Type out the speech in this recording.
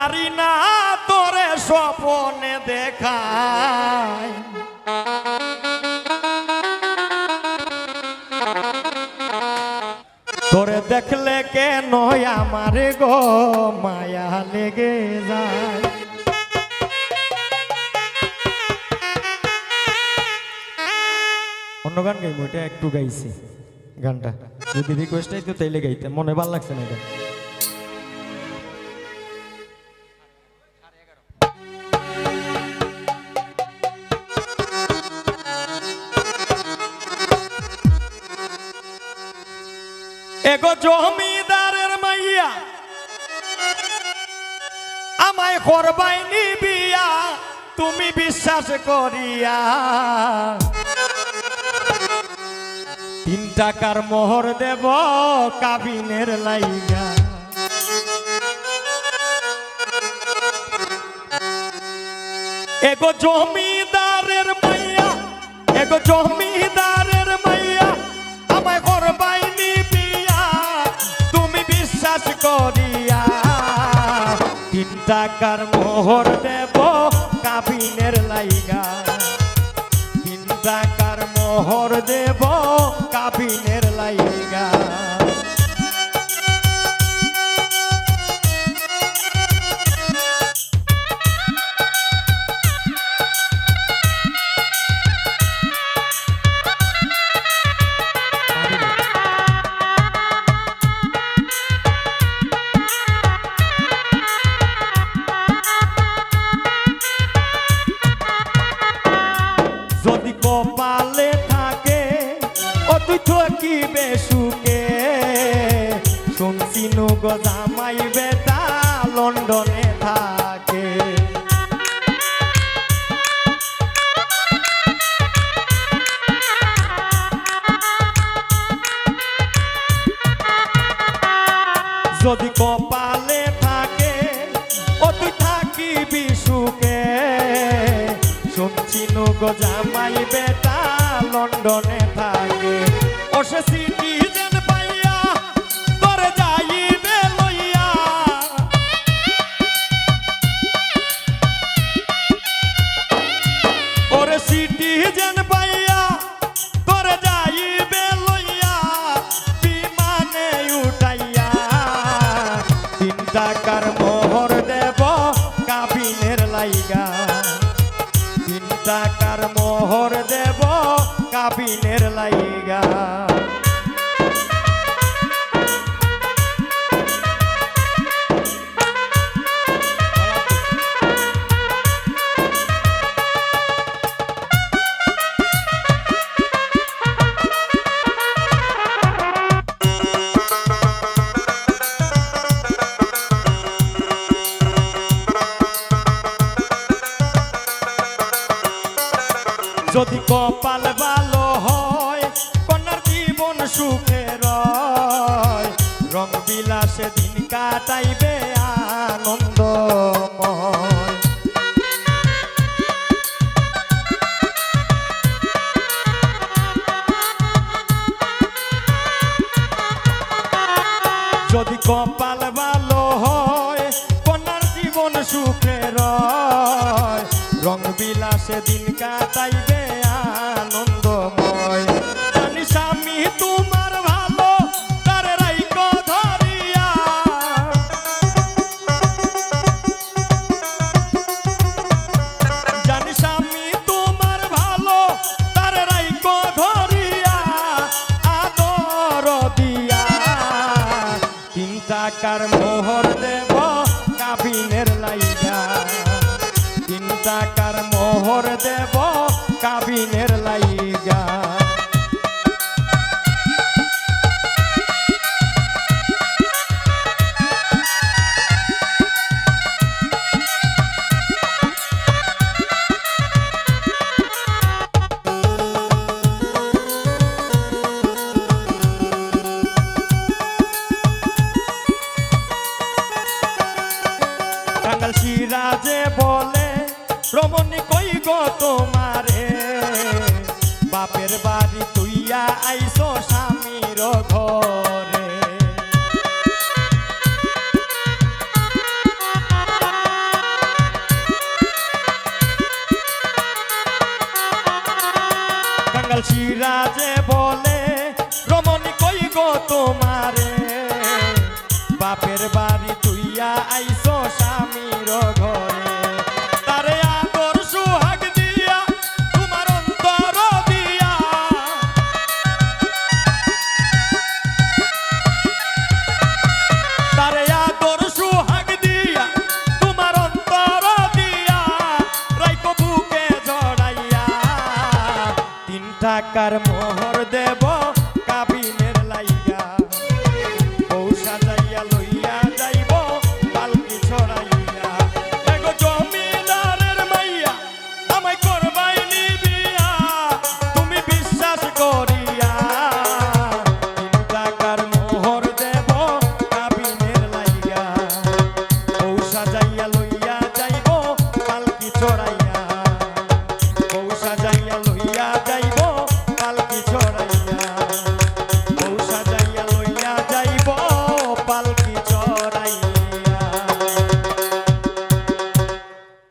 পারি না তোরে স্বপ্নে দেখায়, তোরে দেখলে কেন আমার গো মায়া লেগে যায়। অন্য গান গাইব, এটা একটু গাইছি গানটা, যদি রিকোয়েস্ট আইতো তাইলে গাইতে, মনে ভালো লাগছে না এটা। এগো জমিদারের মাইয়া আমায় করবাইনি বিয়া, তুমি বিশ্বাস করিয়া 3 টাকার মোহর দেব কাবিনের লাইগা। এগো জমিদারের মাইয়া, এগো জমিদারের মাইয়া আমায় করবাইনি বিয়া, তুমি বিশ্বাস করিয়া 3 টাকার মোহর দেব কাবিনের লাইগা। 3 টাকার মোহর দেব কাবিনের লাইগা। যদি কপালে থাকে ও তুই থাকিবে সুখে, শুনছি গো জামাই বেটা লন্ডনে থাকে। যদি কপালে থাকে ও তুই থাকিবি সুখে, শুনছি গো জামাই বেটা লন্ডনে থাকে। ও সে সিটিজেন পাইয়া তোরে যাইবে লইয়া, ওরে সিটিজেন পাইয়া তোরে যাইবে লইয়া, বিমানে উঠাইয়া 3 টাকার মোহর দেব কাবিনের লাইগা। 3 টাকার মোহর দেব কাবিনের লাইগা। যদি কপাল ভালো হয় কন্যার জীবন সুখের রয়, রং বিলাসে দিন কাটাইবে আনন্দময়। যদি কপাল ভালো হয় কন্যার জীবন সুখের রয়, রং বিলাসে দিন কাটাইবে আনন্দময়। জানিস আমি তোমার ভালো তার রাইকো ধরিয়া, জানিস আমি তোমার ভালো তার রাইকো ধরিয়া, আদর দিয়া 3 টাকার মোহর দেব কাবিনের লাইগা। 3 টাকার মোহর দেব কাবিনের লাইগা। কাঙ্গাল সিরাজে বলে রমণী কই গো তোমারে, বাপের বাড়ি তুইয়া আইসো স্বামীর ঘরে। স্বামীর ঘরে তারে আদর সুহাগ দিয়া তোমার অন্তর দিয়া তারে আদর সুহাগ দিয়া তোমার অন্তর দিয়া রাইকো বুকে জড়াইয়া 3 টাকার মোহ